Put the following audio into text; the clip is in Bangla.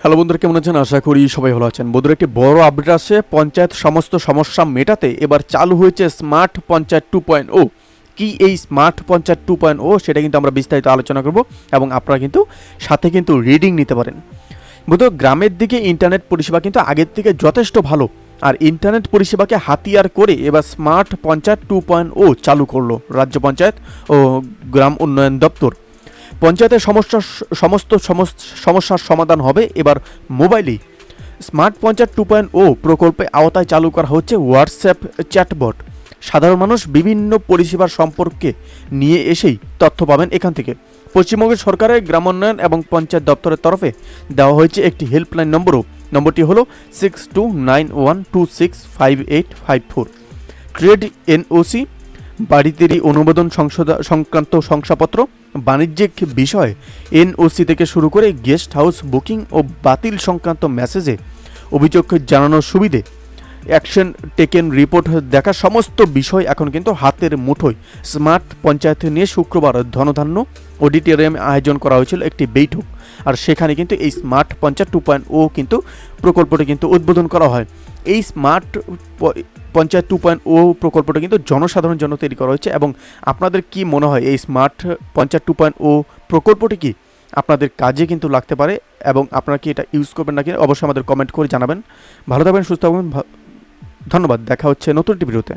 হ্যালো বন্ধুরা, কেমন আছেন? আশা করি সবাই ভালো আছেন। বন্ধুরা, একটি বড় আপডেট আসছে। পঞ্চায়েত সমস্ত সমস্যা মেটাতে এবার চালু হয়েছে স্মার্ট পঞ্চায়েত 2.0। কি এই স্মার্ট পঞ্চায়েত 2.0 সেটা কিন্তু আমরা বিস্তারিত আলোচনা করব এবং আপনারা কিন্তু সাথে কিন্তু রিডিং নিতে পারেন। বন্ধুরা, গ্রামের দিকে ইন্টারনেট পরিষেবা কিন্তু আগের থেকে যথেষ্ট ভালো, আর ইন্টারনেট পরিষেবাকে হাতিয়ার করে এবার স্মার্ট পঞ্চায়েত 2.0 চালু করলো রাজ্য পঞ্চায়েত ও গ্রাম উন্নয়ন দপ্তর। পঞ্চায়েতের সমস্ত সমস্যার সমাধান হবে এবার মোবাইলেই। স্মার্ট পঞ্চায়েত 2.0 প্রকল্পে আওতায় চালু করা হচ্ছে হোয়াটসঅ্যাপ চ্যাটবট। সাধারণ মানুষ বিভিন্ন পরিষেবার সম্পর্কে নিয়ে এসেই তথ্য পাবেন এখান থেকে। পশ্চিমবঙ্গ সরকারের গ্রামোন্নয়ন এবং পঞ্চায়েত দপ্তরের তরফে দেওয়া হয়েছে একটি হেল্পলাইন নম্বরও। নম্বরটি হলো 6291265854। ক্রিয়েট এনওসি, বাড়িতেরই অনুমোদন সংক্রান্ত শংসাপত্র, বাণিজ্যিক বিষয় এনওসি থেকে শুরু করে গেস্ট হাউস বুকিং ও বাতিল সংক্রান্ত মেসেজে অভিযোগ জানানোর সুবিধে, অ্যাকশন টেকেন রিপোর্ট দেখা, সমস্ত বিষয় এখন কিন্তু হাতের মুঠোয়। স্মার্ট পঞ্চায়েত নিয়ে শুক্রবার ধনধান্য অডিটোরিয়ামে আয়োজন করা হয়েছিল একটি বৈঠক, আর সেখানে কিন্তু এই স্মার্ট পঞ্চায়েত 2.0 কিন্তু প্রকল্পটি কিন্তু উদ্বোধন করা হয়। এই স্মার্ট পঞ্চায়েত 2.0 প্রকল্পটা কিন্তু জনসাধারণের জন্য তৈরি করা হয়েছে। এবং আপনাদের কি মনে হয় এই স্মার্ট পঞ্চায়েত 2.0 প্রকল্পটি কি আপনাদের কাজে কিন্তু লাগতে পারে, এবং আপনারা কি এটা ইউজ করবেন নাকি অবশ্যই আমাদের কমেন্ট করে জানাবেন। ভালো থাকবেন, সুস্থ থাকবেন, ধন্যবাদ। দেখা হচ্ছে নতুন একটি ভিডিওতে।